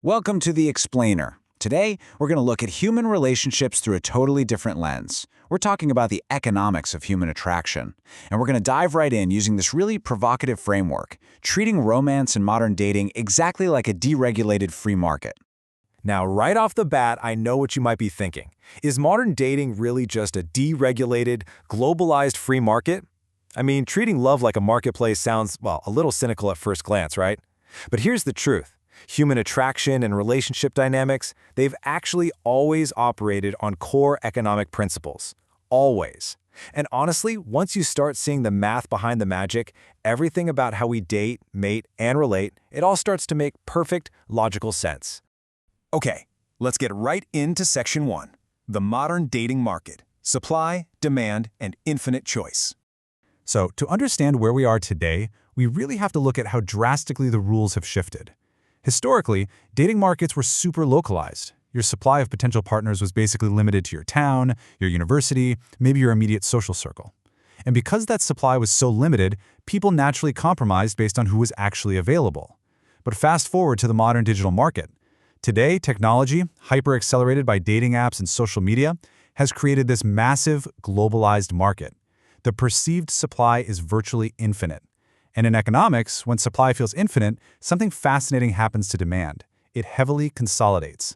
Welcome to The Explainer. Today, we're going to look at human relationships through a totally different lens. We're talking about the economics of human attraction. And we're going to dive right in using this really provocative framework, treating romance and modern dating exactly like a deregulated free market. Now, right off the bat, I know what you might be thinking. Is modern dating really just a deregulated, globalized free market? I mean, treating love like a marketplace sounds, well, a little cynical at first glance, right? But here's the truth. Human attraction and relationship dynamics, they've actually always operated on core economic principles. Always. And honestly, once you start seeing the math behind the magic, everything about how we date, mate, and relate, it all starts to make perfect, logical sense. Okay, let's get right into Section 1. The modern dating market. Supply, demand, and infinite choice. So, to understand where we are today, we really have to look at how drastically the rules have shifted. Historically, dating markets were super localized. Your supply of potential partners was basically limited to your town, your university, maybe your immediate social circle. And because that supply was so limited, people naturally compromised based on who was actually available. But fast forward to the modern digital market. Today, technology, hyper-accelerated by dating apps and social media, has created this massive, globalized market. The perceived supply is virtually infinite. And in economics, when supply feels infinite, something fascinating happens to demand. It heavily consolidates.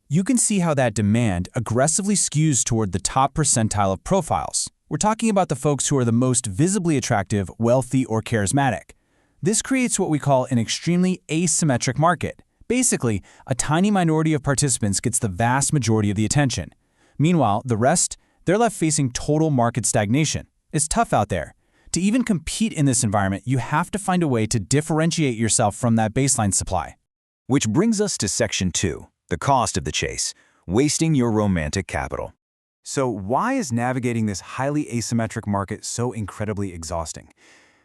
You can see how that demand aggressively skews toward the top percentile of profiles. We're talking about the folks who are the most visibly attractive, wealthy, or charismatic. This creates what we call an extremely asymmetric market. Basically, a tiny minority of participants gets the vast majority of the attention. Meanwhile, the rest, they're left facing total market stagnation. It's tough out there. To even compete in this environment, you have to find a way to differentiate yourself from that baseline supply. Which brings us to Section 2, the cost of the chase, wasting your romantic capital. So why is navigating this highly asymmetric market so incredibly exhausting?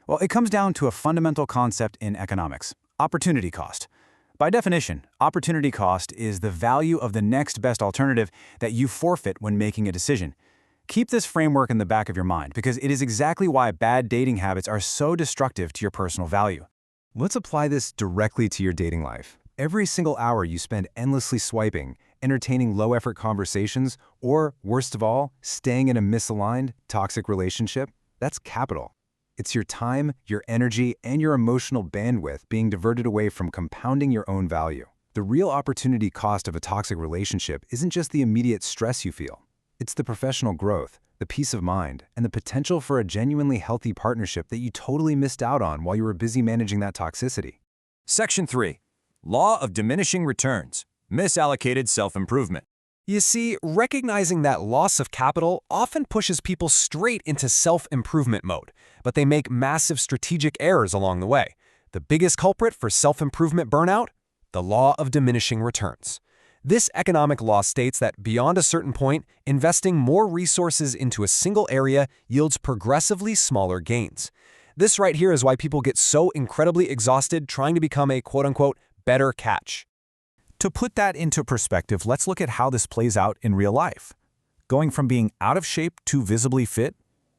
Well, it comes down to a fundamental concept in economics: opportunity cost. By definition, opportunity cost is the value of the next best alternative that you forfeit when making a decision. Keep this framework in the back of your mind, because it is exactly why bad dating habits are so destructive to your personal value. Let's apply this directly to your dating life. Every single hour you spend endlessly swiping, entertaining low-effort conversations, or, worst of all, staying in a misaligned, toxic relationship, that's capital. It's your time, your energy, and your emotional bandwidth being diverted away from compounding your own value. The real opportunity cost of a toxic relationship isn't just the immediate stress you feel. It's the professional growth, the peace of mind, and the potential for a genuinely healthy partnership that you totally missed out on while you were busy managing that toxicity. Section 3. Law of diminishing returns. Misallocated self-improvement. You see, recognizing that loss of capital often pushes people straight into self-improvement mode, but they make massive strategic errors along the way. The biggest culprit for self-improvement burnout? The law of diminishing returns. This economic law states that beyond a certain point, investing more resources into a single area yields progressively smaller gains. This right here is why people get so incredibly exhausted trying to become a quote-unquote better catch. To put that into perspective, let's look at how this plays out in real life. Going from being out of shape to visibly fit,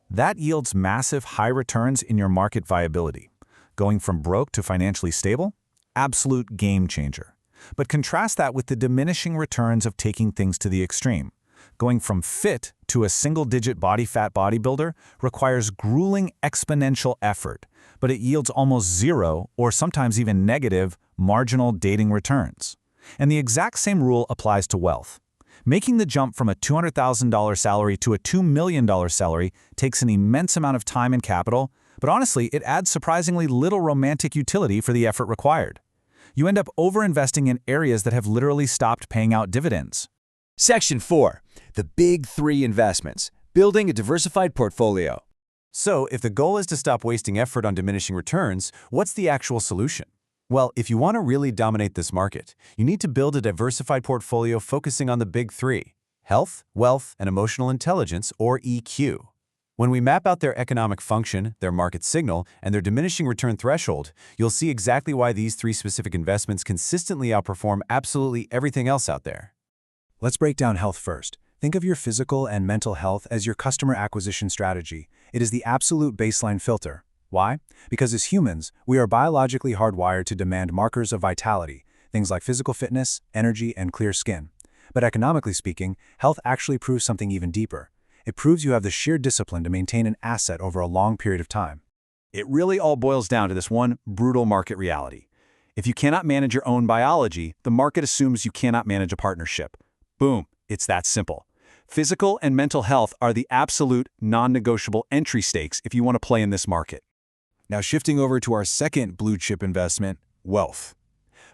that yields massive high returns in your market viability. Going from broke to financially stable? Absolute game changer. But contrast that with the diminishing returns of taking things to the extreme. Going from fit to a single-digit body fat bodybuilder requires grueling exponential effort, but it yields almost zero, or sometimes even negative, marginal dating returns. And the exact same rule applies to wealth. Making the jump from a $200,000 salary to a $2 million salary takes an immense amount of time and capital, but honestly, it adds surprisingly little romantic utility for the effort required. You end up overinvesting in areas that have literally stopped paying out dividends. Section 4. The Big 3 Investments. Building a diversified portfolio. So, if the goal is to stop wasting effort on diminishing returns, what's the actual solution? Well, if you want to really dominate this market, you need to build a diversified portfolio focusing on the big 3: health, wealth, and emotional intelligence, or EQ. When we map out their economic function, their market signal, and their diminishing return threshold, you'll see exactly why these 3 specific investments consistently outperform absolutely everything else out there. Let's break down health first. Think of your physical and mental health as your customer acquisition strategy. It is the absolute baseline filter. Why? Because as humans, we are biologically hardwired to demand markers of vitality, things like physical fitness, energy, and clear skin. But economically speaking, health actually proves something even deeper. It proves you have the sheer discipline to maintain an asset over a long period of time. It really all boils down to this one brutal market reality. If you cannot manage your own biology, the market assumes you cannot manage a partnership. Boom, it's that simple. Physical and mental health are the absolute, non-negotiable entry stakes if you want to play in this market. Now shifting over to our second blue chip investment, wealth.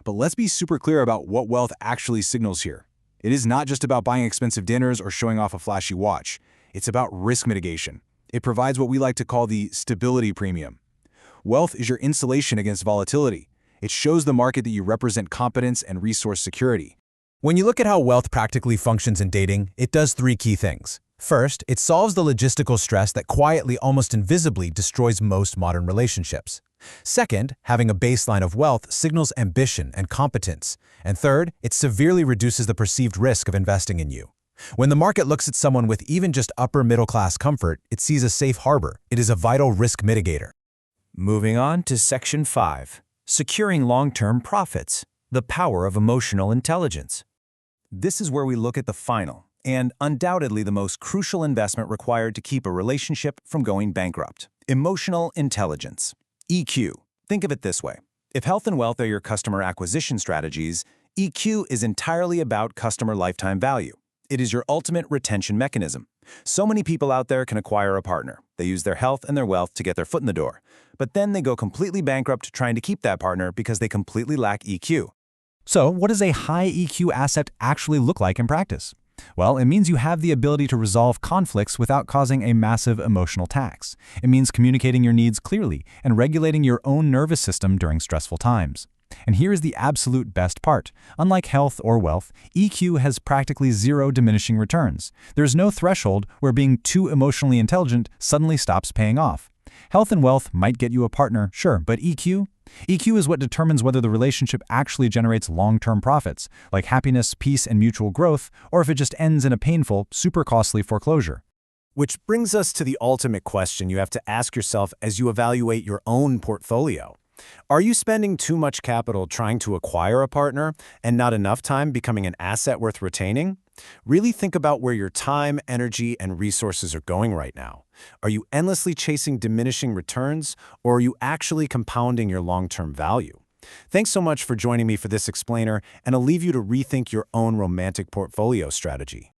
But let's be super clear about what wealth actually signals here. It is not just about buying expensive dinners or showing off a flashy watch. It's about risk mitigation. It provides what we like to call the stability premium. Wealth is your insulation against volatility. It shows the market that you represent competence and resource security. When you look at how wealth practically functions in dating, it does three key things. First, it solves the logistical stress that quietly, almost invisibly, destroys most modern relationships. Second, having a baseline of wealth signals ambition and competence. And third, it severely reduces the perceived risk of investing in you. When the market looks at someone with even just upper middle-class comfort, it sees a safe harbor. It is a vital risk mitigator. Moving on to Section 5, Securing Long-Term Profits, the Power of Emotional Intelligence. This is where we look at the final, and undoubtedly the most crucial investment required to keep a relationship from going bankrupt. Emotional intelligence. EQ. Think of it this way. If health and wealth are your customer acquisition strategies, EQ is entirely about customer lifetime value. It is your ultimate retention mechanism. So many people out there can acquire a partner. They use their health and their wealth to get their foot in the door. But then they go completely bankrupt trying to keep that partner because they completely lack EQ. So, what does a high EQ asset actually look like in practice? Well, it means you have the ability to resolve conflicts without causing a massive emotional tax. It means communicating your needs clearly and regulating your own nervous system during stressful times. And here is the absolute best part. Unlike health or wealth, EQ has practically zero diminishing returns. There's no threshold where being too emotionally intelligent suddenly stops paying off. Health and wealth might get you a partner, sure, but EQ? EQ is what determines whether the relationship actually generates long-term profits, like happiness, peace, and mutual growth, or if it just ends in a painful, super costly foreclosure. Which brings us to the ultimate question you have to ask yourself as you evaluate your own portfolio. Are you spending too much capital trying to acquire a partner and not enough time becoming an asset worth retaining? Really think about where your time, energy, and resources are going right now. Are you endlessly chasing diminishing returns, or are you actually compounding your long-term value? Thanks so much for joining me for this explainer, and I'll leave you to rethink your own romantic portfolio strategy.